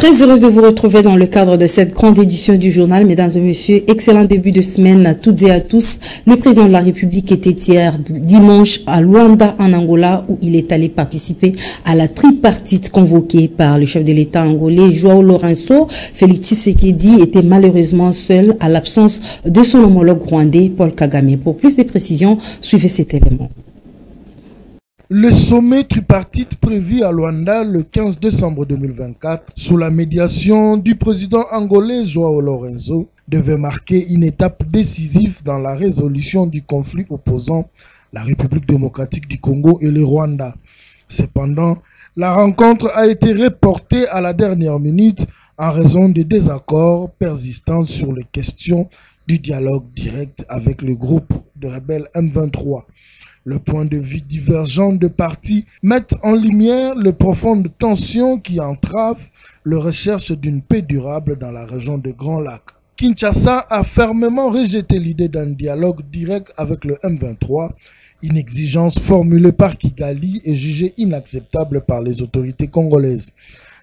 Très heureuse de vous retrouver dans le cadre de cette grande édition du journal. Mesdames et messieurs, excellent début de semaine à toutes et à tous. Le président de la République était hier dimanche à Luanda en Angola où il est allé participer à la tripartite convoquée par le chef de l'État angolais João Lourenço. Félix Tshisekedi était malheureusement seul à l'absence de son homologue rwandais Paul Kagame. Pour plus de précisions, suivez cet élément. Le sommet tripartite prévu à Luanda le 15 décembre 2024, sous la médiation du président angolais João Lourenço, devait marquer une étape décisive dans la résolution du conflit opposant la République démocratique du Congo et le Rwanda. Cependant, la rencontre a été reportée à la dernière minute en raison des désaccords persistants sur les questions du dialogue direct avec le groupe de rebelles M23. Le point de vue divergent de partis met en lumière les profondes tensions qui entravent la recherche d'une paix durable dans la région des Grands Lacs. Kinshasa a fermement rejeté l'idée d'un dialogue direct avec le M23, une exigence formulée par Kigali et jugée inacceptable par les autorités congolaises.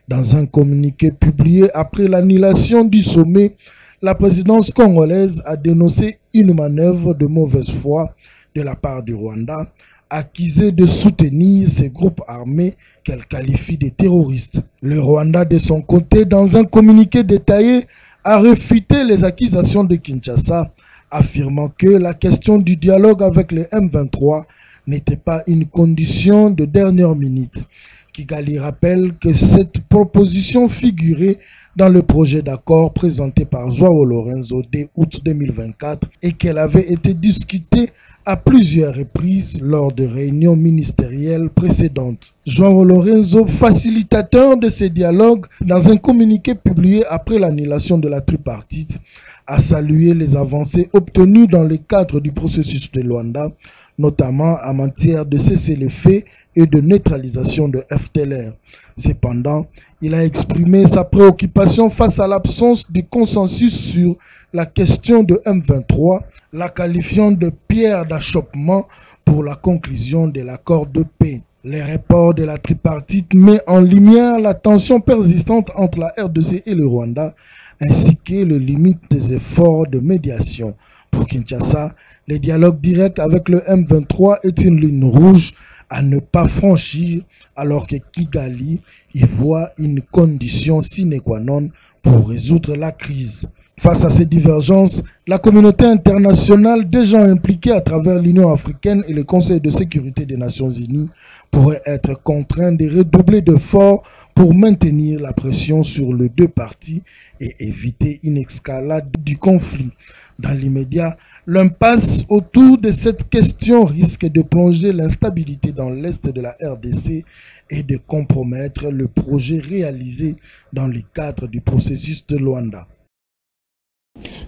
Dans un communiqué publié après l'annulation du sommet, la présidence congolaise a dénoncé une manœuvre de mauvaise foi de la part du Rwanda, accusé de soutenir ces groupes armés qu'elle qualifie de terroristes. Le Rwanda, de son côté, dans un communiqué détaillé, a réfuté les accusations de Kinshasa, affirmant que la question du dialogue avec le M23 n'était pas une condition de dernière minute. Kigali rappelle que cette proposition figurait dans le projet d'accord présenté par João Lourenço dès août 2024 et qu'elle avait été discutée à plusieurs reprises lors de réunions ministérielles précédentes. João Lourenço, facilitateur de ces dialogues, dans un communiqué publié après l'annulation de la tripartite, a salué les avancées obtenues dans le cadre du processus de Luanda, notamment en matière de cessez-le-feu et de neutralisation de FDLR. Cependant, il a exprimé sa préoccupation face à l'absence de consensus sur la question de M23, la qualifiant de pierre d'achoppement pour la conclusion de l'accord de paix. Les rapports de la tripartite met en lumière la tension persistante entre la RDC et le Rwanda, ainsi que les limites des efforts de médiation. Pour Kinshasa, le dialogue direct avec le M23 est une ligne rouge à ne pas franchir, alors que Kigali y voit une condition sine qua non pour résoudre la crise. Face à ces divergences, la communauté internationale déjà impliquée à travers l'Union africaine et le Conseil de sécurité des Nations unies pourrait être contrainte de redoubler d'efforts pour maintenir la pression sur les deux parties et éviter une escalade du conflit. Dans l'immédiat, l'impasse autour de cette question risque de plonger l'instabilité dans l'est de la RDC et de compromettre le projet réalisé dans le cadre du processus de Luanda.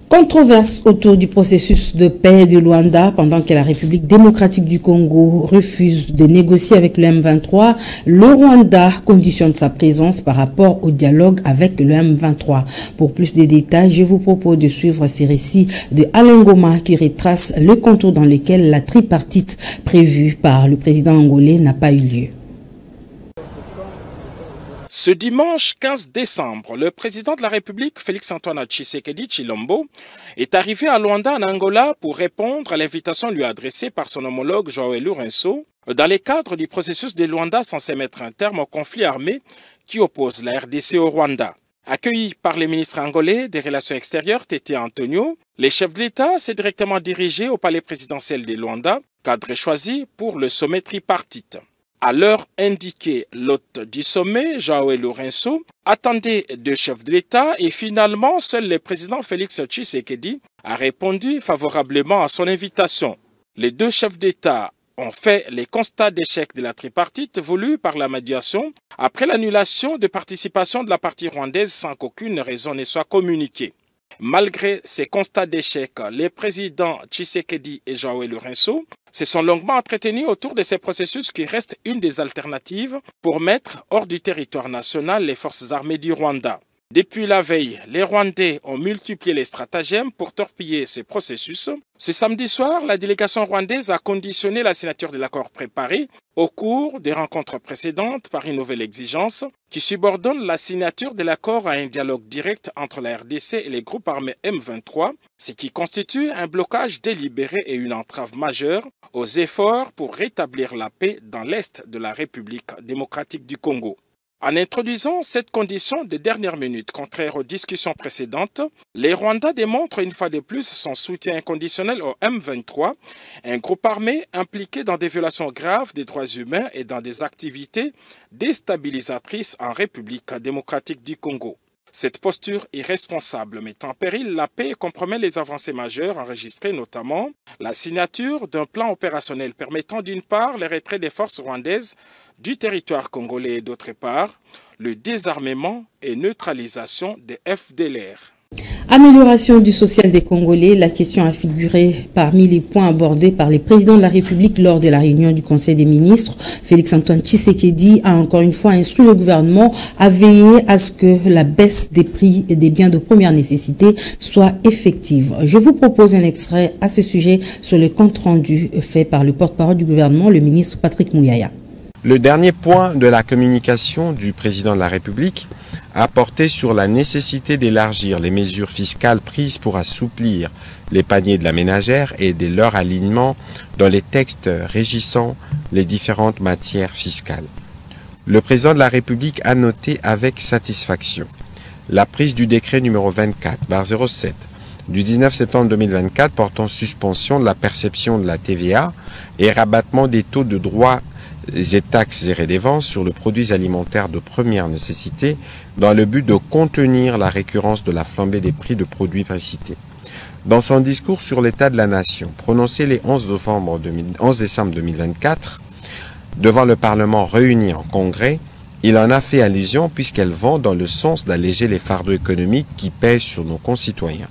Controverse autour du processus de paix de Luanda pendant que la République démocratique du Congo refuse de négocier avec le M23. Le Rwanda conditionne sa présence par rapport au dialogue avec le M23. Pour plus de détails, je vous propose de suivre ces récits de Alain Goma qui retrace le contour dans lequel la tripartite prévue par le président angolais n'a pas eu lieu. Ce dimanche 15 décembre, le président de la République, Félix-Antoine Tshisekedi Tshilombo, est arrivé à Luanda en Angola pour répondre à l'invitation lui adressée par son homologue João Lourenço dans le cadre du processus de Luanda censé mettre un terme au conflit armé qui oppose la RDC au Rwanda. Accueilli par le ministre angolais des Relations extérieures, Tété Antonio, le chef de l'État s'est directement dirigé au palais présidentiel de Luanda, cadre choisi pour le sommet tripartite. À l'heure indiquée, l'hôte du sommet, João Lourenço, attendait deux chefs de l'État et finalement, seul le président Félix Tshisekedi a répondu favorablement à son invitation. Les deux chefs d'État ont fait les constats d'échec de la tripartite voulue par la médiation après l'annulation de participation de la partie rwandaise sans qu'aucune raison ne soit communiquée. Malgré ces constats d'échec, les présidents Tshisekedi et João Lourenço se sont longuement entretenus autour de ces processus qui restent une des alternatives pour mettre hors du territoire national les forces armées du Rwanda. Depuis la veille, les Rwandais ont multiplié les stratagèmes pour torpiller ce processus. Ce samedi soir, la délégation rwandaise a conditionné la signature de l'accord préparé au cours des rencontres précédentes par une nouvelle exigence qui subordonne la signature de l'accord à un dialogue direct entre la RDC et les groupes armés M23, ce qui constitue un blocage délibéré et une entrave majeure aux efforts pour rétablir la paix dans l'est de la République démocratique du Congo. En introduisant cette condition de dernière minute contraire aux discussions précédentes, les Rwandais démontrent une fois de plus son soutien inconditionnel au M23, un groupe armé impliqué dans des violations graves des droits humains et dans des activités déstabilisatrices en République démocratique du Congo. Cette posture irresponsable met en péril la paix et compromet les avancées majeures enregistrées, notamment la signature d'un plan opérationnel permettant d'une part le retrait des forces rwandaises du territoire congolais et d'autre part le désarmement et neutralisation des FDLR. Amélioration du social des Congolais, la question a figuré parmi les points abordés par les présidents de la République lors de la réunion du Conseil des ministres. Félix-Antoine Tshisekedi a encore une fois instruit le gouvernement à veiller à ce que la baisse des prix des biens de première nécessité soit effective. Je vous propose un extrait à ce sujet sur le compte rendu fait par le porte-parole du gouvernement, le ministre Patrick Mouyaya. Le dernier point de la communication du président de la République a porté sur la nécessité d'élargir les mesures fiscales prises pour assouplir les paniers de la ménagère et de leur alignement dans les textes régissant les différentes matières fiscales. Le président de la République a noté avec satisfaction la prise du décret numéro 24/07 du 19 septembre 2024 portant suspension de la perception de la TVA et rabattement des taux de droits et taxes et redevances sur les produits alimentaires de première nécessité dans le but de contenir la récurrence de la flambée des prix de produits précités. Dans son discours sur l'état de la nation, prononcé le 11 décembre 2024, devant le Parlement réuni en congrès, il en a fait allusion puisqu'elles vont dans le sens d'alléger les fardeaux économiques qui pèsent sur nos concitoyens.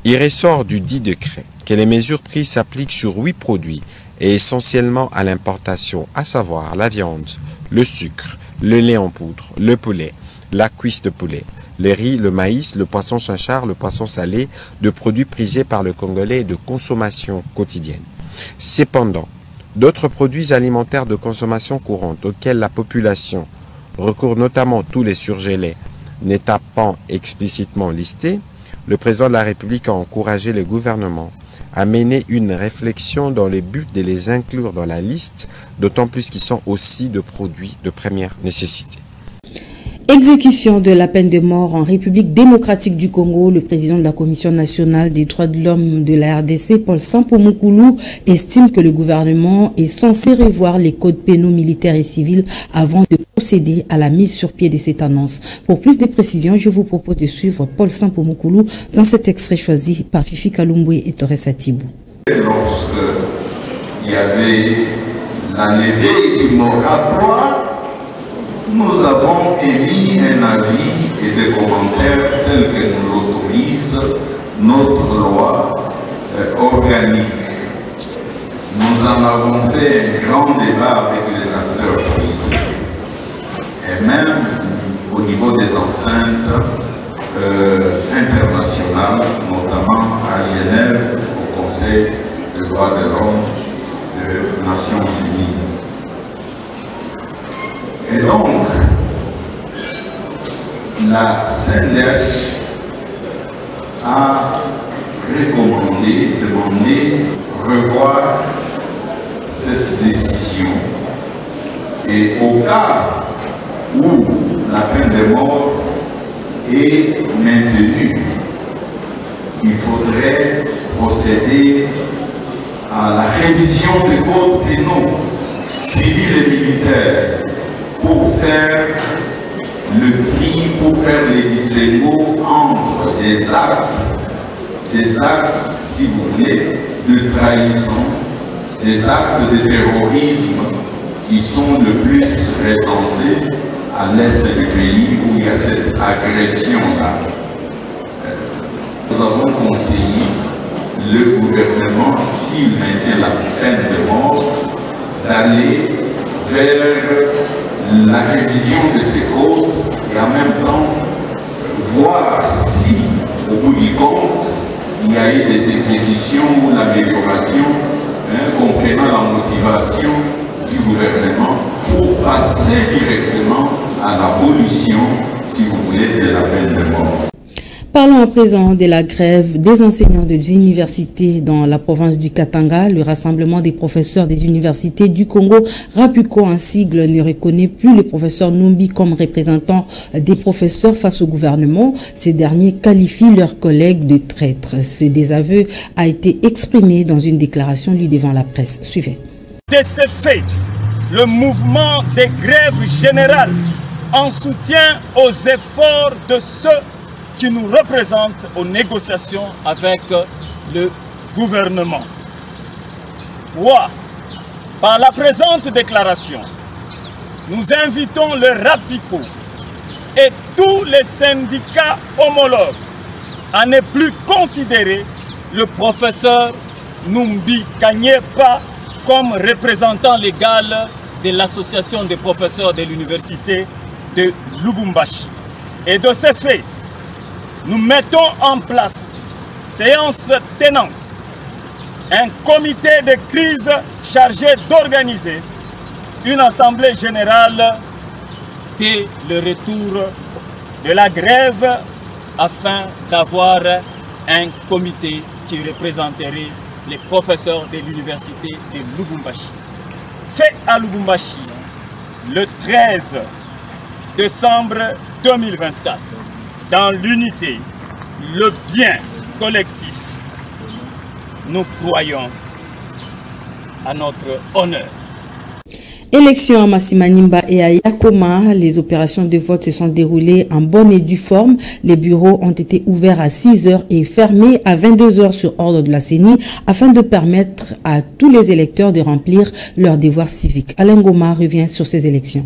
Il ressort du dit décret que les mesures prises s'appliquent sur 8 produits et essentiellement à l'importation, à savoir la viande, le sucre, le lait en poudre, le poulet, la cuisse de poulet, le riz, le maïs, le poisson chinchard, le poisson salé, de produits prisés par le Congolais et de consommation quotidienne. Cependant, d'autres produits alimentaires de consommation courante auxquels la population recourt, notamment tous les surgelés, n'étant pas explicitement listés, le président de la République a encouragé le gouvernement à mener une réflexion dans le but de les inclure dans la liste, d'autant plus qu'ils sont aussi de produits de première nécessité. Exécution de la peine de mort en République démocratique du Congo. Le président de la Commission nationale des droits de l'homme de la RDC, Paul Sampo-Moukoulou, estime que le gouvernement est censé revoir les codes pénaux militaires et civils avant de procéder à la mise sur pied de cette annonce. Pour plus de précisions, je vous propose de suivre Paul Sampo-Moukoulou dans cet extrait choisi par Fifi Kalumbwe et Torres Atibou. Lorsqu'il y avait la levée du moratoire, nous avons émis un avis et des commentaires tels que nous l'autorise notre loi organique. Nous en avons fait un grand débat avec les acteurs politiques et même au niveau des enceintes internationales, notamment à Genève, au Conseil des droits de l'homme des Nations Unies. Et donc, la CNDH a demandé revoir cette décision. Et au cas où la peine de mort est maintenue, il faudrait procéder à la révision des codes pénaux civils et militaires pour faire le tri, pour faire les distinguos entre des actes, si vous voulez, de trahison, des actes de terrorisme qui sont le plus recensés à l'est du pays où il y a cette agression-là. Nous avons conseillé le gouvernement, s'il maintient la peine de mort, d'aller vers la révision de ces codes et en même temps voir si, au bout du compte, il y a eu des exécutions ou l'amélioration, comprenant la motivation du gouvernement pour passer directement à l'abolition, si vous voulez, de la peine de mort. Parlons à présent de la grève des enseignants des universités dans la province du Katanga. Le rassemblement des professeurs des universités du Congo, RAPUCO en sigle, ne reconnaît plus le professeur Numbi comme représentant des professeurs face au gouvernement. Ces derniers qualifient leurs collègues de traîtres. Ce désaveu a été exprimé dans une déclaration lue devant la presse. Suivez. De ce fait, le mouvement des grèves générales en soutien aux efforts de ceux qui nous représentent aux négociations avec le gouvernement. 3. Par la présente déclaration, nous invitons le RAPUCO et tous les syndicats homologues à ne plus considérer le professeur Numbi Kanyepa comme représentant légal de l'association des professeurs de l'université de Lubumbashi. Et de ce fait, nous mettons en place, séance tenante, un comité de crise chargé d'organiser une assemblée générale dès le retour de la grève afin d'avoir un comité qui représenterait les professeurs de l'université de Lubumbashi. Fait à Lubumbashi le 13 décembre 2024. Dans l'unité, le bien collectif, nous croyons à notre honneur. Élections à Massimanimba et à Yakoma, les opérations de vote se sont déroulées en bonne et due forme. Les bureaux ont été ouverts à 6 h et fermés à 22 h sur ordre de la CENI afin de permettre à tous les électeurs de remplir leurs devoirs civiques. Alain Goma revient sur ces élections.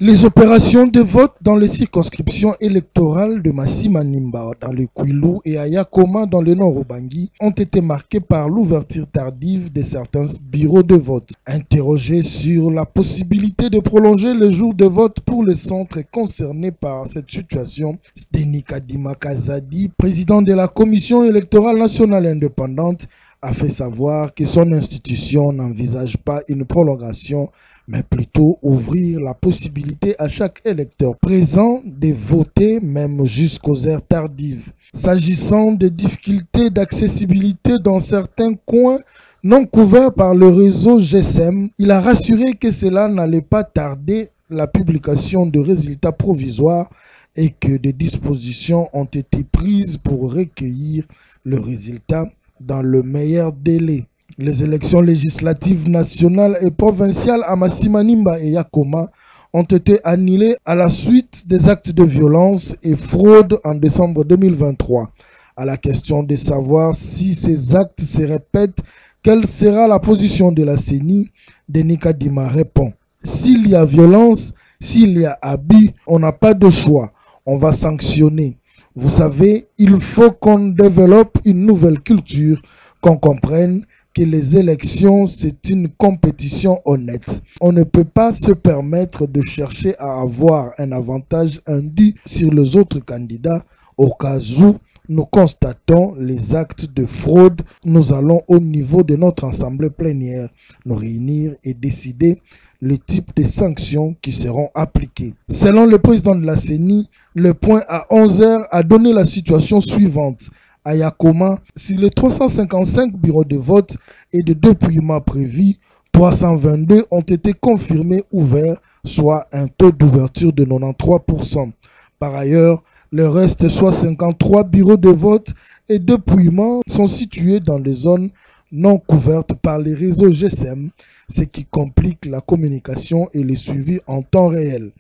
Les opérations de vote dans les circonscriptions électorales de Massimanimba dans le Kwilu et à Yakoma dans le Nord Ubangi ont été marquées par l'ouverture tardive de certains bureaux de vote. Interrogé sur la possibilité de prolonger le jour de vote pour les centres concernés par cette situation, Denis Kadima Kazadi, président de la Commission électorale nationale indépendante, a fait savoir que son institution n'envisage pas une prolongation, mais plutôt ouvrir la possibilité à chaque électeur présent de voter même jusqu'aux heures tardives. S'agissant des difficultés d'accessibilité dans certains coins non couverts par le réseau GSM, il a rassuré que cela n'allait pas tarder la publication de résultats provisoires et que des dispositions ont été prises pour recueillir le résultat dans le meilleur délai. Les élections législatives nationales et provinciales à Massimanimba et Yakoma ont été annulées à la suite des actes de violence et fraude en décembre 2023. À la question de savoir si ces actes se répètent, quelle sera la position de la CENI, Denis Kadima répond: s'il y a violence, s'il y a abus, on n'a pas de choix, on va sanctionner. Vous savez, il faut qu'on développe une nouvelle culture, qu'on comprenne que les élections, c'est une compétition honnête. On ne peut pas se permettre de chercher à avoir un avantage indu sur les autres candidats. Au cas où nous constatons les actes de fraude, nous allons au niveau de notre assemblée plénière nous réunir et décider le type de sanctions qui seront appliquées. Selon le président de la CENI, le point à 11 h a donné la situation suivante. À Yakoma, sur les 355 bureaux de vote et de dépouillement prévus, 322 ont été confirmés ouverts, soit un taux d'ouverture de 93%. Par ailleurs, le reste, soit 53 bureaux de vote et dépouillement, sont situés dans des zones non couvertes par les réseaux GSM, ce qui complique la communication et le suivi en temps réel.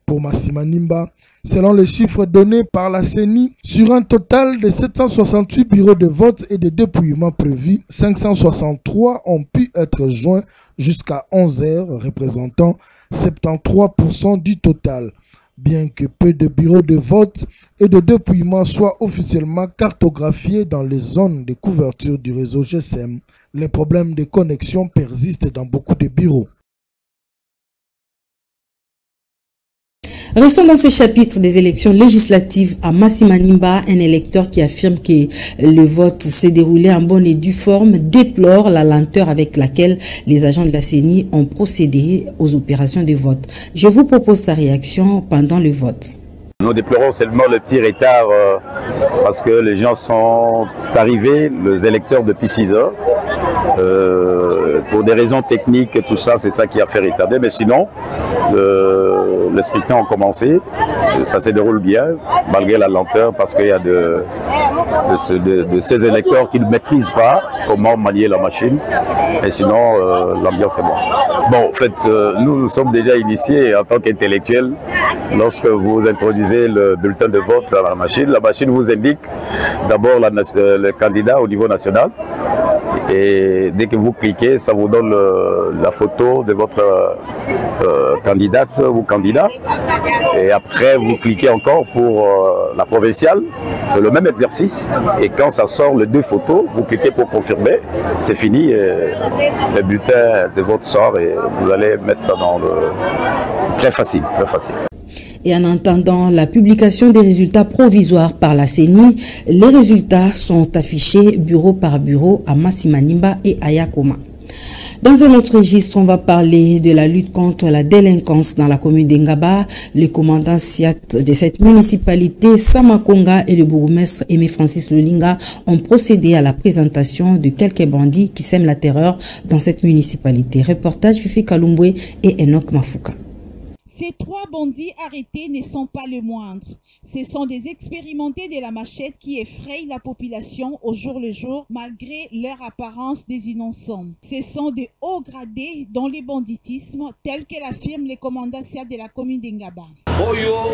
Pour Massimanimba, selon les chiffres donnés par la CENI, sur un total de 768 bureaux de vote et de dépouillement prévus, 563 ont pu être joints jusqu'à 11 h, représentant 73% du total. Bien que peu de bureaux de vote et de dépouillement soient officiellement cartographiés dans les zones de couverture du réseau GSM, les problèmes de connexion persistent dans beaucoup de bureaux. Restons dans ce chapitre des élections législatives à Massimanimba. Un électeur qui affirme que le vote s'est déroulé en bonne et due forme déplore la lenteur avec laquelle les agents de la CENI ont procédé aux opérations de vote. Je vous propose sa réaction pendant le vote. Nous déplorons seulement le petit retard parce que les gens sont arrivés, les électeurs, depuis 6 heures. Pour des raisons techniques et tout ça, c'est ça qui a fait retarder. Mais sinon, les scrutins ont commencé. Ça se déroule bien, malgré la lenteur, parce qu'il y a de ces électeurs qui ne maîtrisent pas comment manier la machine. Et sinon, l'ambiance est bonne. Bon, en fait, nous sommes déjà initiés en tant qu'intellectuels. Lorsque vous introduisez le bulletin de vote dans la machine vous indique d'abord le candidat au niveau national. Et dès que vous cliquez, ça vous donne la photo de votre candidate ou candidat. Et après, vous cliquez encore pour la provinciale. C'est le même exercice. Et quand ça sort les 2 photos, vous cliquez pour confirmer. C'est fini. Le bulletin de vote sort et vous allez mettre ça dans le... Très facile, très facile. Et en attendant la publication des résultats provisoires par la CENI, les résultats sont affichés bureau par bureau à Massimanimba et à Yakoma. Dans un autre registre, on va parler de la lutte contre la délinquance dans la commune d'Engaba. Le commandant SIAT de cette municipalité, Samakonga, et le bourgmestre Aimé Francis Lolinga ont procédé à la présentation de quelques bandits qui sèment la terreur dans cette municipalité. Reportage Fifi Kalumbwe et Enoch Mafuka. Ces 3 bandits arrêtés ne sont pas les moindres. Ce sont des expérimentés de la machette qui effrayent la population au jour le jour malgré leur apparence des innocents. Ce sont des hauts gradés dans le banditisme tel que l'affirme le commandant SIAT de la commune d'Engaba. Oyo,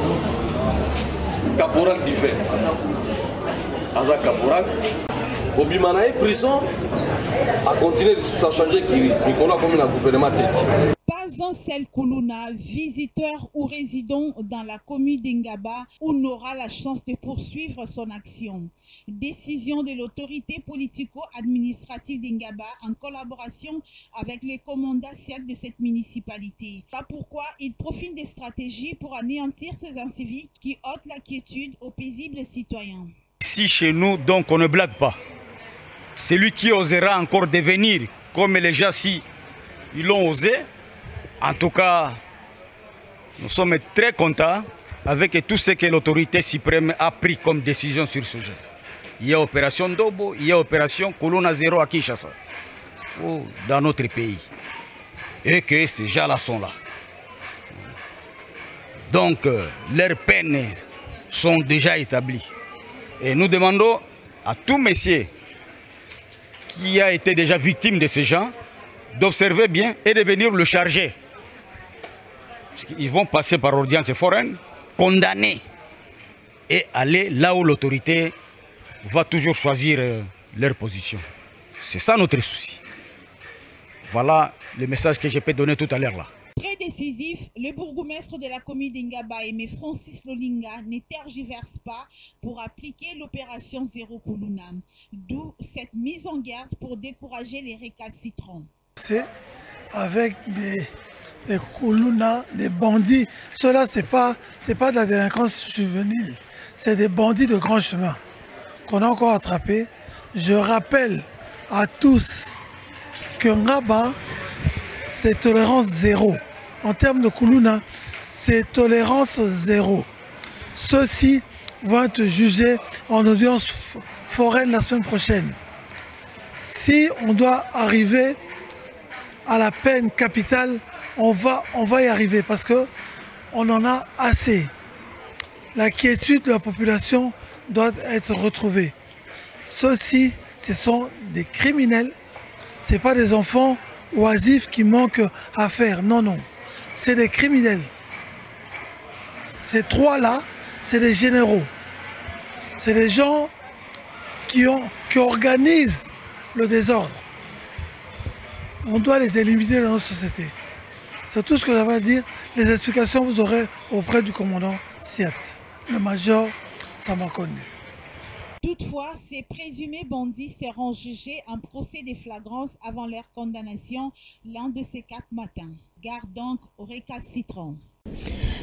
caporal qui fait. Aza caporal. Obimanae prison a continué de se changer qui Nicolas comme un gouvernement tête. Pas un seul Koulouna, visiteur ou résident dans la commune d'Engaba, où n'aura la chance de poursuivre son action. Décision de l'autorité politico-administrative d'Engaba en collaboration avec les commandants SIAT de cette municipalité. Pas pourquoi il profite des stratégies pour anéantir ces inciviques qui ôtent la quiétude aux paisibles citoyens. Ici chez nous, donc on ne blague pas. Celui qui osera encore devenir comme les gens si ils l'ont osé. En tout cas, nous sommes très contents avec tout ce que l'autorité suprême a pris comme décision sur ce geste. Il y a opération Dobo, il y a opération Colonna Zéro à Kinshasa, dans notre pays. Et que ces gens-là sont là. Donc, leurs peines sont déjà établies. Et nous demandons à tout monsieur qui a été déjà victime de ces gens d'observer bien et de venir le charger. Ils vont passer par audience foraine, condamner et aller là où l'autorité va toujours choisir leur position. C'est ça notre souci. Voilà le message que je peux donner tout à l'heure là. Très décisif, le bourgmestre de la commune d'Engaba, Aimé Francis Lolinga, ne tergiverse pas pour appliquer l'opération Zéro Koulouna. D'où cette mise en garde pour décourager les récalcitrants. C'est avec des Koulouna, des bandits. Cela, c'est pas de la délinquance juvénile. C'est des bandits de grand chemin qu'on a encore attrapés. Je rappelle à tous que Ngaba, c'est tolérance zéro. En termes de Koulouna, c'est tolérance zéro. Ceux-ci vont être jugés en audience foraine la semaine prochaine. Si on doit arriver à la peine capitale, on va y arriver parce qu'on en a assez. La quiétude de la population doit être retrouvée. Ceux-ci, ce sont des criminels, ce n'est pas des enfants oisifs qui manquent à faire. Non, non. C'est des criminels. Ces 3-là, c'est des généraux. C'est des gens qui organisent le désordre. On doit les éliminer dans notre société. C'est tout ce que j'avais à dire. Les explications, vous aurez auprès du commandant SIAT, le major Samakonga. Toutefois, ces présumés bandits seront jugés en procès de flagrance avant leur condamnation l'un de ces 4 matins. Garde donc aux récalcitrants.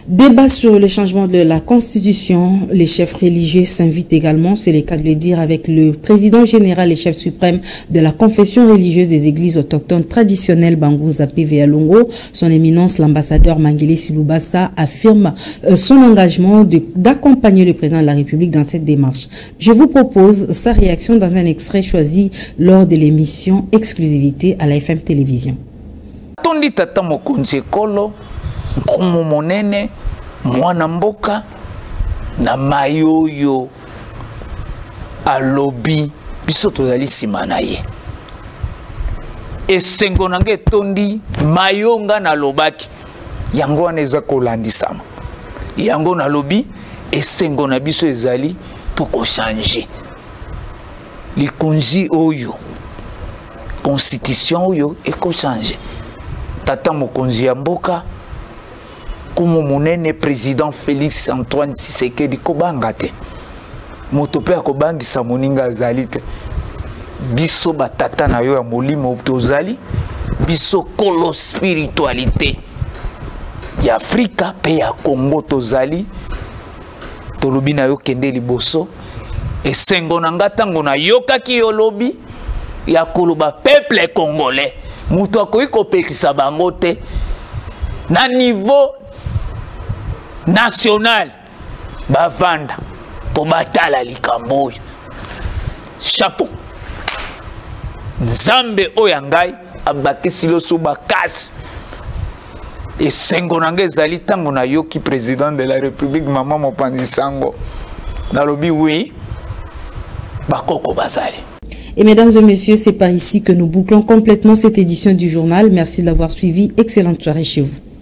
Débat sur le changement de la Constitution. Les chefs religieux s'invitent également, c'est le cas de le dire, avec le président général et chef suprême de la confession religieuse des églises autochtones traditionnelles Bangouza PV Longo. Son éminence, l'ambassadeur Mangele Silubasa, affirme son engagement d'accompagner le président de la République dans cette démarche. Je vous propose sa réaction dans un extrait choisi lors de l'émission Exclusivité à la FM Télévision. Nkumu monene mwana mboka na mayoyo alobi biso tozali sima na ye esengo nange tondi mayonga na lobaki yango wana eza kolandisama yango na lobi esengo na biso ezali toko changer likonzi oyo constitution oyo eko changer tata mokonzi ya mboka Kumu monene président Félix Antoine Tshisekedi kobangate motope akobangi sa moninga zalite biso batata na yo ya molimo tozali biso kolo spiritualité ya Afrika pe ya Congo tozali tolobi na yo kende liboso esengo na ngatango na yokaki yo lobi ya koloba peuple congolais muto akoki kopekisa bango te na niveau national bavanda po batala likambo oyo chapeau nzambe oyo ngai abakisi loso bakasi esengo nange ezali ntango nayoki président de la république mama mopanzi sango nalobi oui bakoko bazali. Et mesdames et messieurs, c'est par ici que nous bouclons complètement cette édition du journal. Merci de l'avoir suivi. Excellente soirée chez vous.